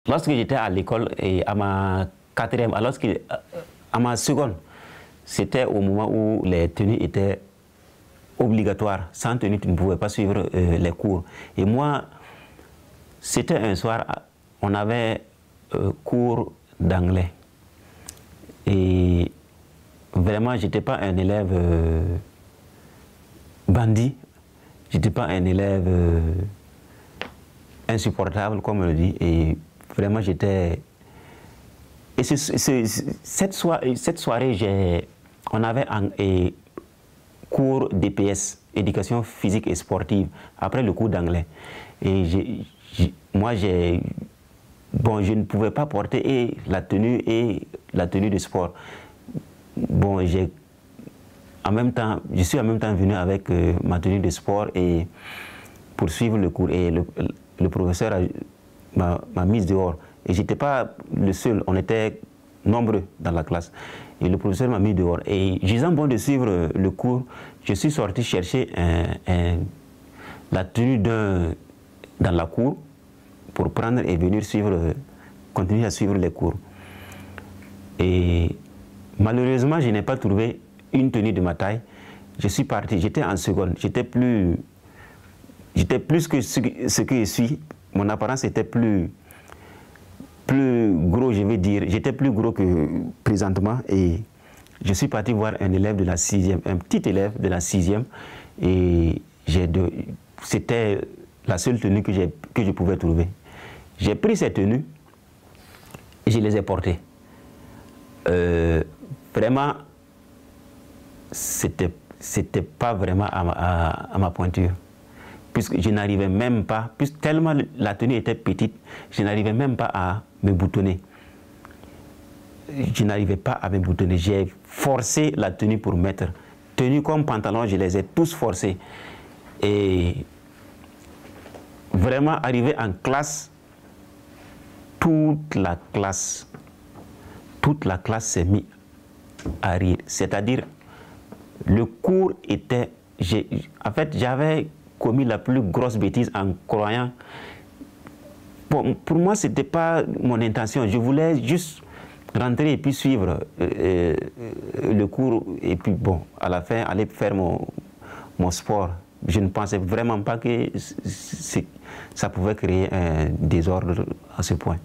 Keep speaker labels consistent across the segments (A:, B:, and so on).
A: Lorsque j'étais à l'école et à ma quatrième, à ma seconde, c'était au moment où les tenues étaient obligatoires. Sans tenue, tu ne pouvais pas suivre les cours. Et moi, c'était un soir, on avait cours d'anglais. Et vraiment, je n'étais pas un élève bandit. Je n'étais pas un élève insupportable, comme on le dit. Et vraiment, j'étais... Et cette soirée, on avait un cours d'EPS, éducation physique et sportive, après le cours d'anglais. Et moi, bon, je ne pouvais pas porter la tenue de sport. Bon, je suis en même temps venu avec ma tenue de sport et pour suivre le cours. Et le professeur m'a mise dehors. Et je n'étais pas le seul, on était nombreux dans la classe. Et le professeur m'a mis dehors. Et jugeant bon de suivre le cours, je suis sorti chercher la tenue dans la cour pour prendre et venir continuer à suivre les cours. Et malheureusement, je n'ai pas trouvé une tenue de ma taille. Je suis parti, j'étais en seconde, j'étais plus que ce que je suis. Mon apparence était plus gros, je vais dire. J'étais plus gros que présentement et je suis parti voir un élève de la 6e, un petit élève de la 6e et c'était la seule tenue que je pouvais trouver. J'ai pris ces tenues et je les ai portées. Vraiment, c'était pas vraiment à ma pointure. Puisque je n'arrivais même pas, puisque tellement la tenue était petite, je n'arrivais même pas à me boutonner. Je n'arrivais pas à me boutonner. J'ai forcé la tenue pour mettre. Tenue comme pantalon, je les ai tous forcés. Et vraiment, arrivé en classe, toute la classe s'est mise à rire. C'est-à-dire, le cours était... En fait, j'avais commis la plus grosse bêtise en croyant... Bon, pour moi, ce n'était pas mon intention. Je voulais juste rentrer et puis suivre le cours et puis, bon, à la fin, aller faire mon sport. Je ne pensais vraiment pas que ça pouvait créer un désordre à ce point.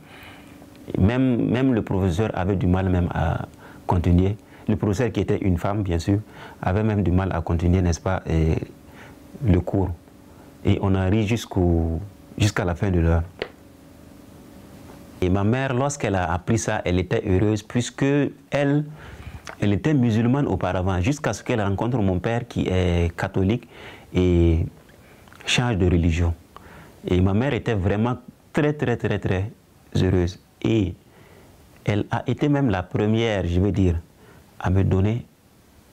A: Même le professeur avait du mal même à continuer. Le professeur, qui était une femme, bien sûr, avait même du mal à continuer, n'est-ce pas, le cours. Et on a ri jusqu'à la fin de l'heure. Et ma mère, lorsqu'elle a appris ça, elle était heureuse, puisque elle était musulmane auparavant, jusqu'à ce qu'elle rencontre mon père qui est catholique et change de religion. Et ma mère était vraiment très heureuse. Et elle a été même la première, je veux dire, à me donner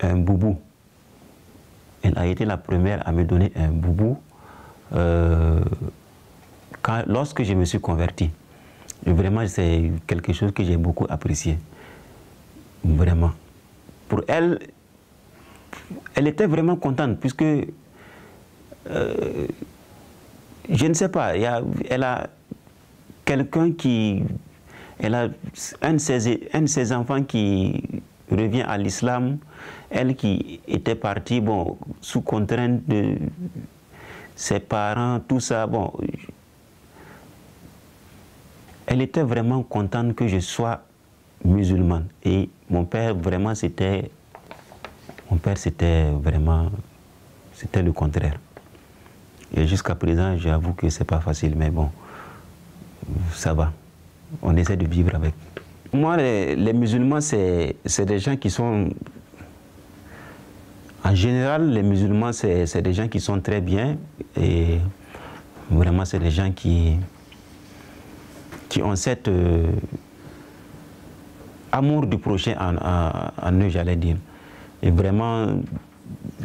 A: un boubou. Elle a été la première à me donner un boubou lorsque je me suis converti. Et vraiment, c'est quelque chose que j'ai beaucoup apprécié. Vraiment. Pour elle, elle était vraiment contente, puisque, je ne sais pas, elle a quelqu'un qui... Elle a un de ses enfants qui revient à l'islam, elle qui était partie, bon, sous contrainte de ses parents, tout ça, bon. Elle était vraiment contente que je sois musulmane. Et mon père, vraiment, c'était vraiment, c'était le contraire. Et jusqu'à présent, j'avoue que c'est pas facile, mais bon, ça va. On essaie de vivre avec. Moi, les musulmans, c'est des gens qui sont... En général, les musulmans, c'est des gens qui sont très bien. Et vraiment, c'est des gens qui ont cet amour du prochain en eux, j'allais dire. Et vraiment,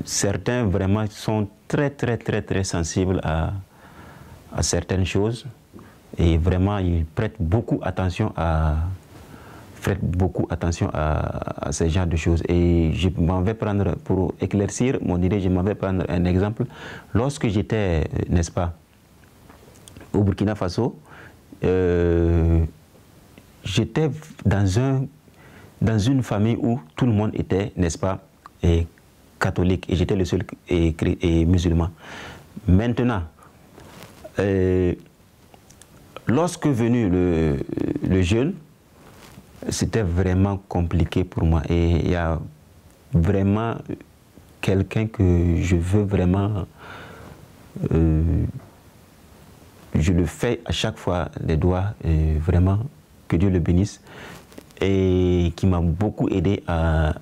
A: certains vraiment sont très sensibles à certaines choses. Et vraiment, ils prêtent beaucoup attention à ces genres de choses. Et je m'en vais prendre, pour éclaircir mon idée, je m'en vais prendre un exemple. Lorsque j'étais, n'est-ce pas, au Burkina Faso, j'étais dans une famille où tout le monde était, n'est-ce pas, catholique, et j'étais le seul musulman. Maintenant, lorsque venu le jeûne, c'était vraiment compliqué pour moi. Et il y a vraiment quelqu'un que je veux vraiment... je le fais à chaque fois les doigts, vraiment, que Dieu le bénisse, et qui m'a beaucoup aidé à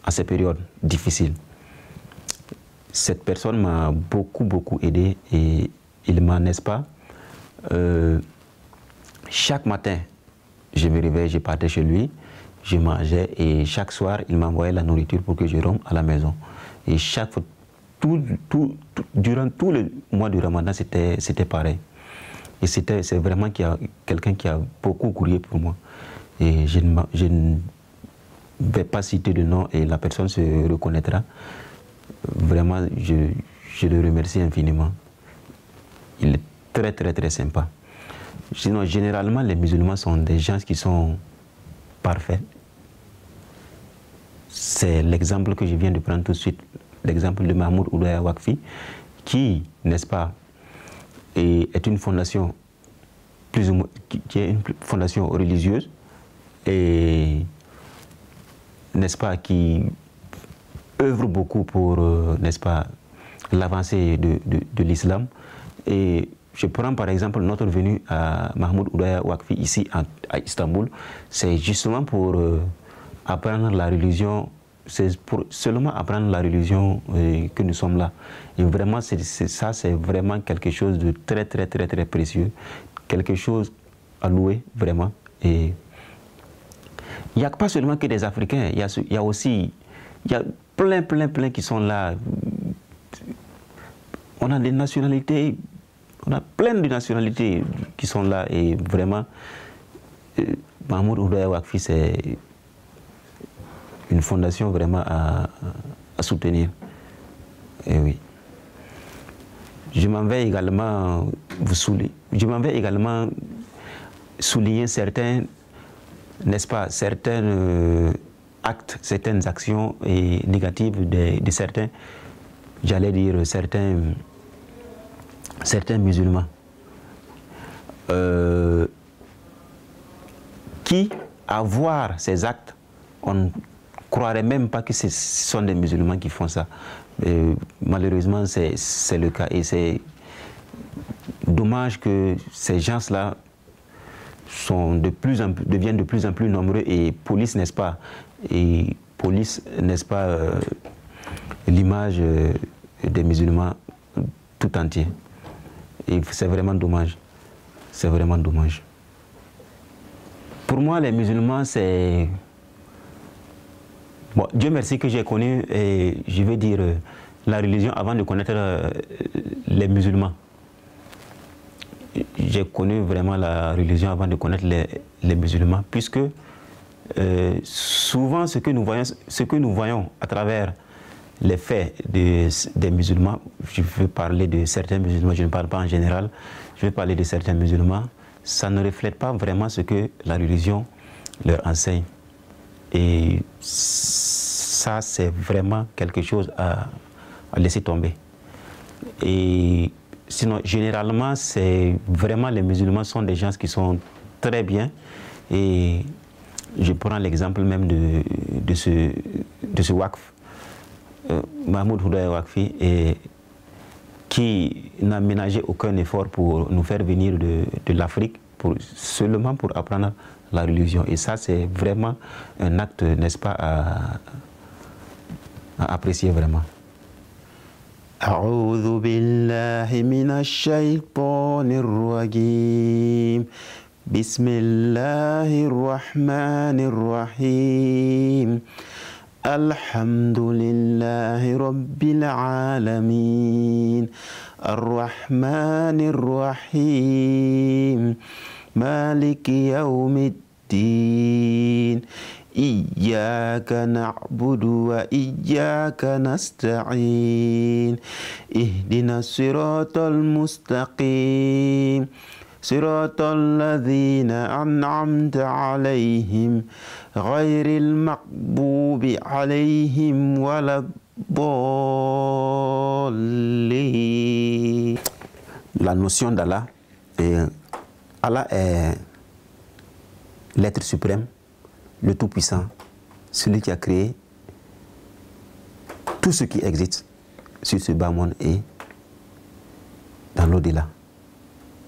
A: ces périodes difficiles. Cette personne m'a beaucoup aidé, et il m'a, n'est-ce pas, chaque matin, je me réveillais, je partais chez lui, je mangeais, et chaque soir, il m'envoyait la nourriture pour que je rentre à la maison. Et chaque fois, durant tout le mois du Ramadan, c'était pareil. Et c'est vraiment quelqu'un qui a beaucoup courrier pour moi. Et je ne vais pas citer de nom, et la personne se reconnaîtra. Vraiment, je le remercie infiniment. Il est très sympa. Sinon, généralement, les musulmans sont des gens qui sont parfaits. C'est l'exemple que je viens de prendre tout de suite, l'exemple de Mahmoud Oudaya Wakfi, qui, n'est-ce pas, est une fondation qui est une fondation religieuse, et, n'est-ce pas, qui œuvre beaucoup pour, n'est-ce pas, l'avancée de l'islam. Et je prends par exemple notre venue à Mahmoud Oudaya Wakfi ici à Istanbul, c'est justement pour apprendre la religion, c'est pour seulement apprendre la religion que nous sommes là. Et vraiment, ça c'est vraiment quelque chose de très précieux, quelque chose à louer vraiment. Et il n'y a pas seulement que des Africains, il y a aussi, il y a plein qui sont là. On a des nationalités, on a plein de nationalités qui sont là, et vraiment, Mahmoud Oudaya Wakfi, c'est une fondation vraiment à soutenir. Et oui. Je m'en vais également souligner certains, n'est-ce pas, certains actes, certaines actions négatives de certains, j'allais dire certains musulmans qui, à voir ces actes, on ne croirait même pas que ce sont des musulmans qui font ça. Malheureusement, c'est le cas, et c'est dommage que ces gens-là deviennent de plus en plus nombreux, et police, n'est-ce pas, l'image des musulmans tout entier. Et c'est vraiment dommage. C'est vraiment dommage. Pour moi, les musulmans, c'est... Bon, Dieu merci que j'ai connu, je veux dire, la religion avant de connaître les musulmans. J'ai connu vraiment la religion avant de connaître les musulmans, puisque souvent ce que nous voyons à travers les faits des musulmans, je veux parler de certains musulmans, je ne parle pas en général, je veux parler de certains musulmans, ça ne reflète pas vraiment ce que la religion leur enseigne. Et ça, c'est vraiment quelque chose à laisser tomber. Et sinon, généralement, c'est vraiment les musulmans sont des gens qui sont très bien. Et je prends l'exemple même de ce Wakf, Mahmoud Oudaya Wakfi, qui n'a ménagé aucun effort pour nous faire venir de l'Afrique, seulement pour apprendre la religion. Et ça, c'est vraiment un acte, n'est-ce pas, à apprécier vraiment. أعوذ بالله من الشيطان الرجيم بسم الله الرحمن الرحيم الحمد لله رب العالمين الرحمن الرحيم مالك يوم الدين إياك نعبد وإياك نستعين اهدنا الصراط المستقيم صراط الذين أنعمت عليهم غير المغضوب عليهم ولا الضالين. La notion d'Allah, Allah est l'être suprême, le Tout-Puissant, celui qui a créé tout ce qui existe sur ce bas monde et dans l'au-delà.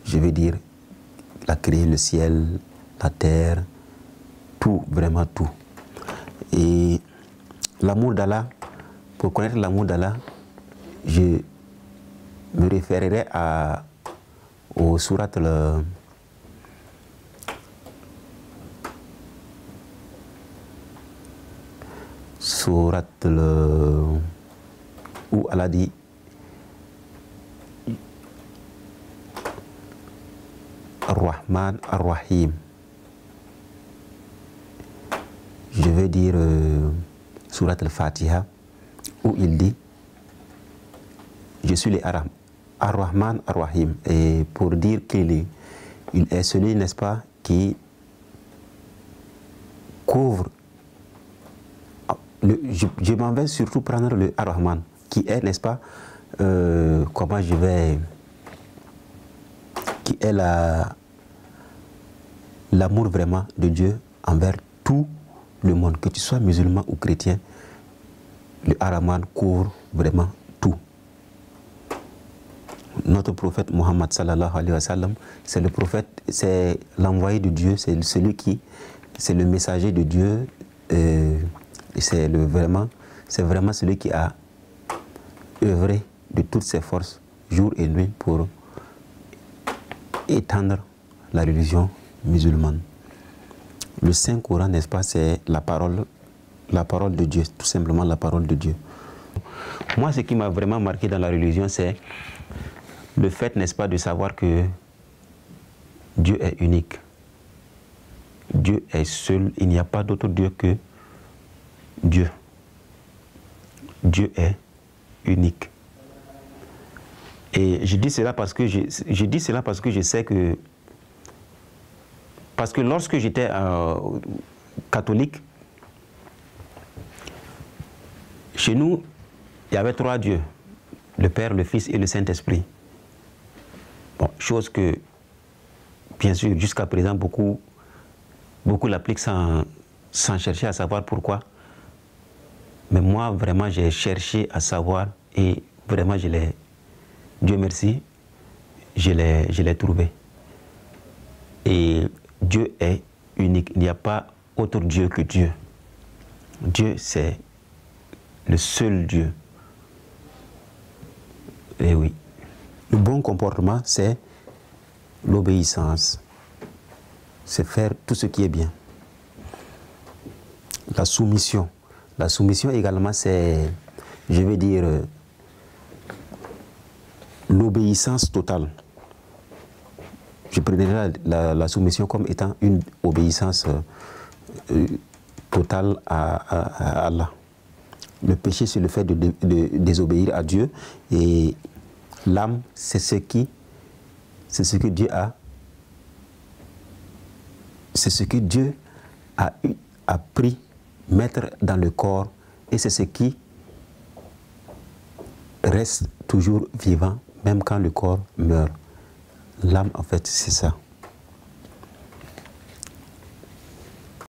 A: Je veux dire, il a créé le ciel, la terre, tout, vraiment tout. Et l'amour d'Allah, pour connaître l'amour d'Allah, je me référerai au surat où Allah dit Ar-Rahman Ar-Rahim. Je veux dire surat al-Fatiha, où il dit je suis le Ar-Rahman Ar-Rahim. Et pour dire qu'il est celui, n'est-ce pas, qui couvre. Je m'en vais surtout prendre le Ar-Rahman, qui est, n'est-ce pas, comment je vais, qui est l'amour vraiment de Dieu envers tout le monde, que tu sois musulman ou chrétien. Le Ar-Rahman couvre vraiment tout. Notre prophète Mohammed sallallahu alayhi wa sallam, c'est le prophète, c'est l'envoyé de Dieu, c'est celui qui, c'est le messager de Dieu. C'est vraiment celui qui a œuvré de toutes ses forces, jour et nuit, pour étendre la religion musulmane. Le Saint-Coran, n'est-ce pas, c'est la parole de Dieu, tout simplement la parole de Dieu. Moi, ce qui m'a vraiment marqué dans la religion, c'est le fait, n'est-ce pas, de savoir que Dieu est unique. Dieu est seul, il n'y a pas d'autre Dieu que Dieu. Dieu est unique. Et je dis cela parce que je sais que, parce que lorsque j'étais catholique, chez nous, il y avait 3 dieux, le Père, le Fils et le Saint-Esprit. Bon, chose que, bien sûr, jusqu'à présent, beaucoup l'appliquent sans chercher à savoir pourquoi. Mais moi, vraiment, j'ai cherché à savoir et vraiment, Dieu merci, je l'ai trouvé. Et Dieu est unique. Il n'y a pas autre Dieu que Dieu. Dieu, c'est le seul Dieu. Et oui. Le bon comportement, c'est l'obéissance. C'est faire tout ce qui est bien. La soumission. La soumission également, c'est, je vais dire, l'obéissance totale. Je prendrai la soumission comme étant une obéissance totale à Allah. Le péché, c'est le fait de désobéir à Dieu. Et l'âme, c'est ce que Dieu a. C'est ce que Dieu a pris mettre dans le corps, et c'est ce qui reste toujours vivant même quand le corps meurt. L'âme, en fait, c'est ça.